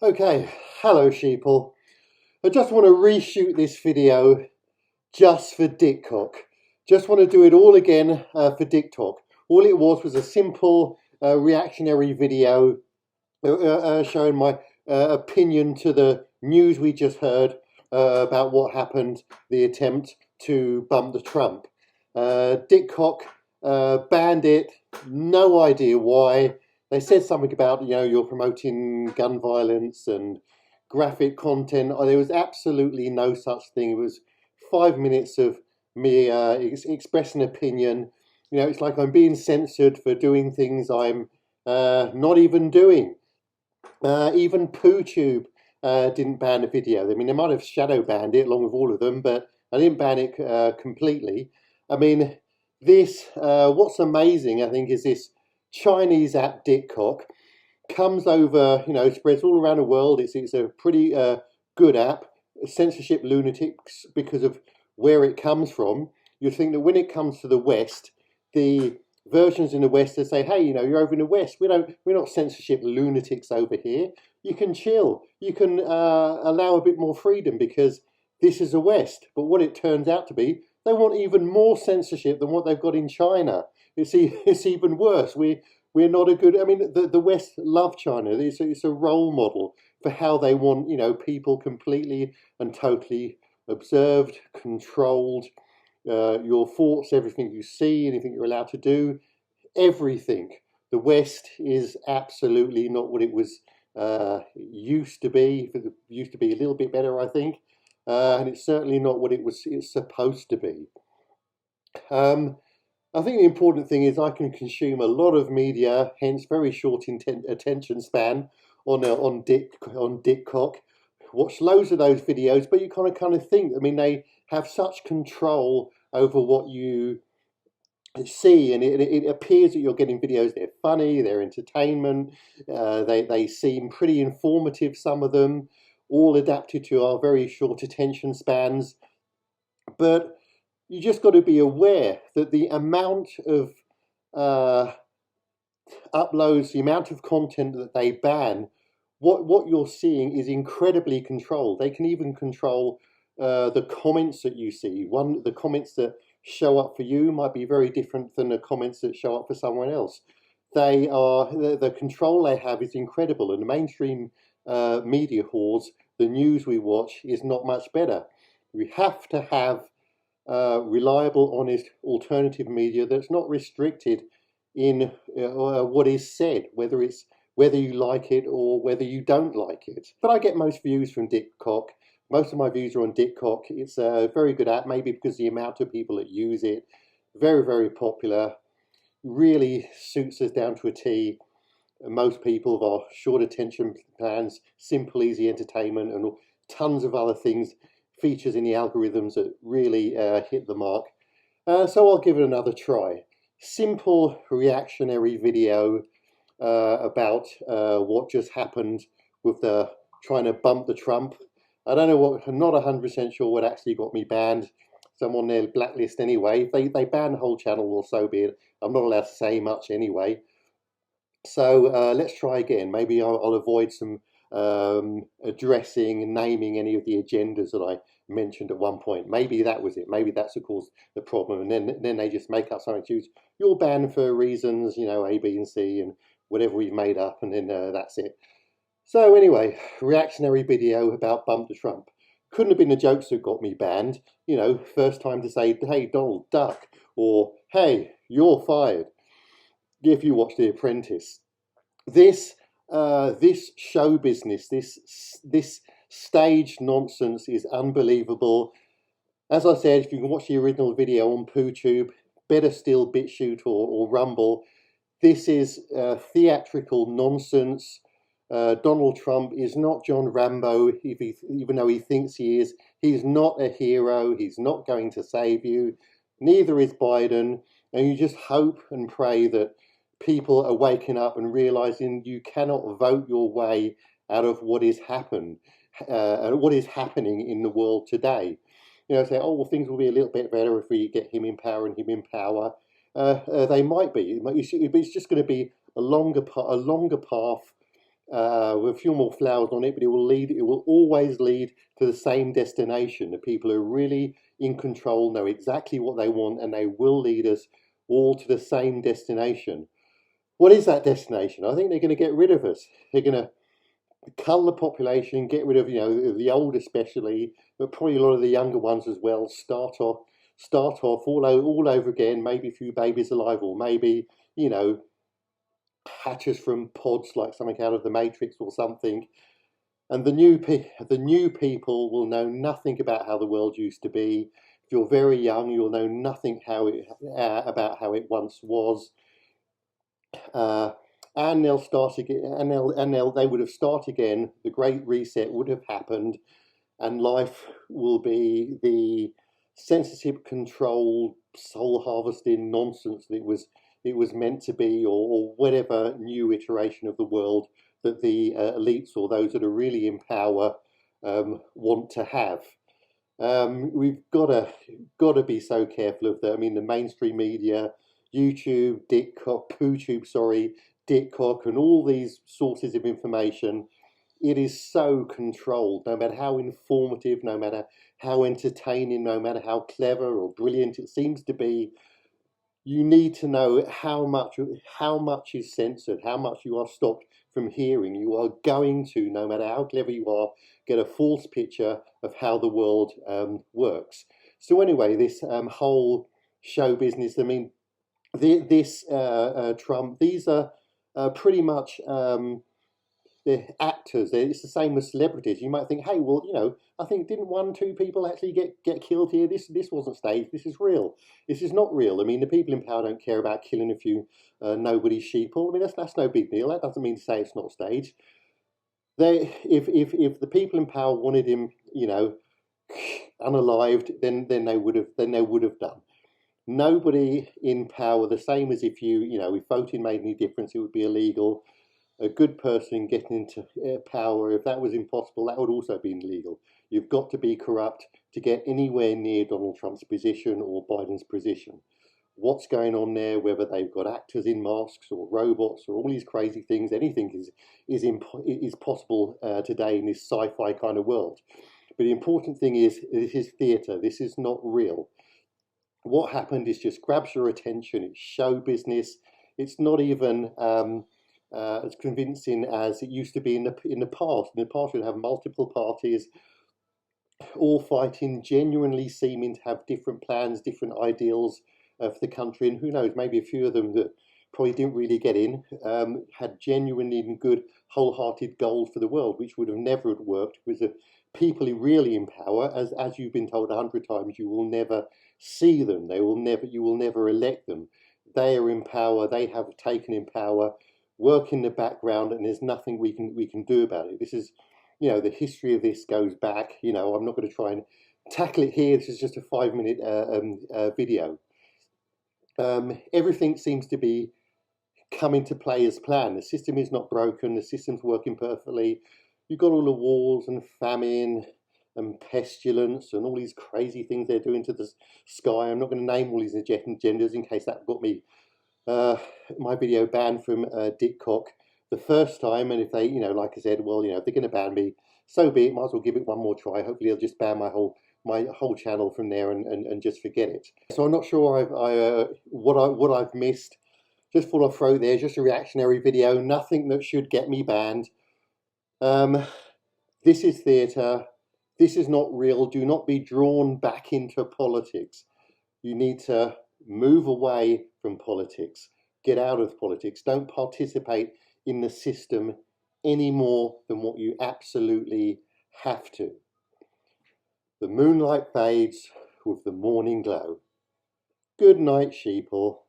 Okay, hello sheeple. I just want to reshoot this video just for DickCock. Just want to do it all again for DickCock. All it was a simple reactionary video showing my opinion to the news we just heard about what happened, the attempt to bump the Trump. DickCock banned it, no idea why. They said something about, you're promoting gun violence and graphic content. There was absolutely no such thing. It was 5 minutes of me expressing opinion. It's like I'm being censored for doing things I'm not even doing. Even PooTube didn't ban the video. I mean, they might have shadow banned it along with all of them, but I didn't ban it completely. I mean, what's amazing, I think, is this Chinese app DickCock comes over, spreads all around the world. It's a pretty good app. Censorship lunatics, because of where it comes from. You'd think that when it comes to the West, the versions in the West that say, hey, you're over in the West. We're not censorship lunatics over here. You can chill. You can allow a bit more freedom because this is the West. But what it turns out to be, they want even more censorship than what they've got in China. It's even worse. We're not a good. I mean, the West love China. It's a role model for how they want, people completely and totally observed, controlled. Your thoughts, everything you see, anything you're allowed to do, everything. The West is absolutely not what it was used to be. It used to be a little bit better, I think, and it's certainly not what it's supposed to be. I think the important thing is I can consume a lot of media, hence very short attention span on DickCock. Watch loads of those videos, but you kind of think. I mean, they have such control over what you see, and it appears that you're getting videos. They're funny, they're entertainment. They seem pretty informative. Some of them, all adapted to our very short attention spans, but you just got to be aware that the amount of uploads, the amount of content that they ban, what you're seeing is incredibly controlled. They can even control the comments that you see. The comments that show up for you might be very different than the comments that show up for someone else. The control they have is incredible, and the mainstream media halls, the news we watch, is not much better. We have to have reliable, honest, alternative media that's not restricted in what is said, whether you like it or whether you don't like it. But I get most views from DickCock. Most of my views are on DickCock. It's a very good app, maybe because the amount of people that use it, very, very popular, really suits us down to a T. Most people of our short attention spans, simple, easy entertainment, and tons of other things, features in the algorithms that really hit the mark. So I'll give it another try. Simple reactionary video about what just happened with the trying to bump the Trump. I don't know what. I'm not 100% sure what actually got me banned. So I'm on their blacklist anyway. If they ban the whole channel, or so be it. I'm not allowed to say much anyway. So let's try again. Maybe I'll avoid some addressing and naming any of the agendas that I mentioned at one point. Maybe that was it. Maybe that's of course the problem. And then they just make up something. Choose you're banned for reasons, A, B, and C, and whatever we've made up, and then that's it. So anyway, reactionary video about bump the Trump. Couldn't have been the jokes that got me banned. First time to say, hey, Donald, duck, or hey, you're fired. If you watch The Apprentice, this show business, this stage nonsense is unbelievable. As I said, if you can watch the original video on PooTube, better still BitChute or Rumble, this is theatrical nonsense. Donald Trump is not John Rambo, even though he thinks he is. He's not a hero. He's not going to save you. Neither is Biden. And you just hope and pray that people are waking up and realizing you cannot vote your way out of what is happening in the world today. Say, oh, well, things will be a little bit better if we get him in power and him in power. They might be. It's just going to be a longer path with a few more flowers on it, but it will always lead to the same destination. The people who are really in control know exactly what they want, and they will lead us all to the same destination. What is that destination? I think they're going to get rid of us. They're going to cull the population, get rid of, the old especially, but probably a lot of the younger ones as well. Start off all over again. Maybe a few babies alive, or maybe hatch us from pods like something out of the Matrix or something. And the new people will know nothing about how the world used to be. If you're very young, you'll know nothing about how it once was. And they'll start again, they would have started again. The Great Reset would have happened, and life will be the censorship, controlled, soul harvesting nonsense that it was meant to be, or whatever new iteration of the world that the elites or those that are really in power want to have. We've got to be so careful of that. I mean, the mainstream media, YouTube, DickCock, and all these sources of information. It is so controlled. No matter how informative, no matter how entertaining, no matter how clever or brilliant it seems to be, you need to know how much is censored, how much you are stopped from hearing. You are going to, no matter how clever you are, get a false picture of how the world works. So anyway, this whole show business, I mean, this Trump, these are pretty much the actors. It's the same as celebrities. You might think, hey, well, I think didn't 1, 2 people actually get killed here? This wasn't staged. This is real. This is not real. I mean, the people in power don't care about killing a few nobody's sheeple. I mean, that's no big deal. That doesn't mean to say it's not staged. If the people in power wanted him, unalived, then they would have done. Nobody in power, the same as if if voting made any difference, it would be illegal. A good person getting into power, if that was impossible, that would also be illegal. You've got to be corrupt to get anywhere near Donald Trump's position or Biden's position. What's going on there, whether they've got actors in masks or robots or all these crazy things, anything is possible today in this sci-fi kind of world. But the important thing is, this is theatre. This is not real. What happened is just grabs your attention. It's show business. It's not even as convincing as it used to be in the past. In the past, we'd have multiple parties, all fighting, genuinely seeming to have different plans, different ideals for the country. And who knows, maybe a few of them that probably didn't really get in had genuinely good, wholehearted goals for the world, which would have never worked because the people who really in power, as you've been told 100 times, you will never see them. You will never elect them. They are in power. They have taken in power, work in the background, and there's nothing we can do about it. This is, the history of this goes back. I'm not going to try and tackle it here. This is just a 5-minute video. Everything seems to be coming to play as planned. The system is not broken. The system's working perfectly. You've got all the wars and famine and pestilence and all these crazy things they're doing to the sky. I'm not going to name all these agendas in case that got me my video banned from DickCock the first time. And if they, like I said, well, if they're going to ban me, so be it. Might as well give it one more try. Hopefully they'll just ban my whole channel from there and just forget it. So I'm not sure what I've missed. Just thought I'd throw there, just a reactionary video, nothing that should get me banned. This is theatre. This is not real. Do not be drawn back into politics. You need to move away from politics. Get out of politics. Don't participate in the system any more than what you absolutely have to. The moonlight fades with the morning glow. Good night, sheeple.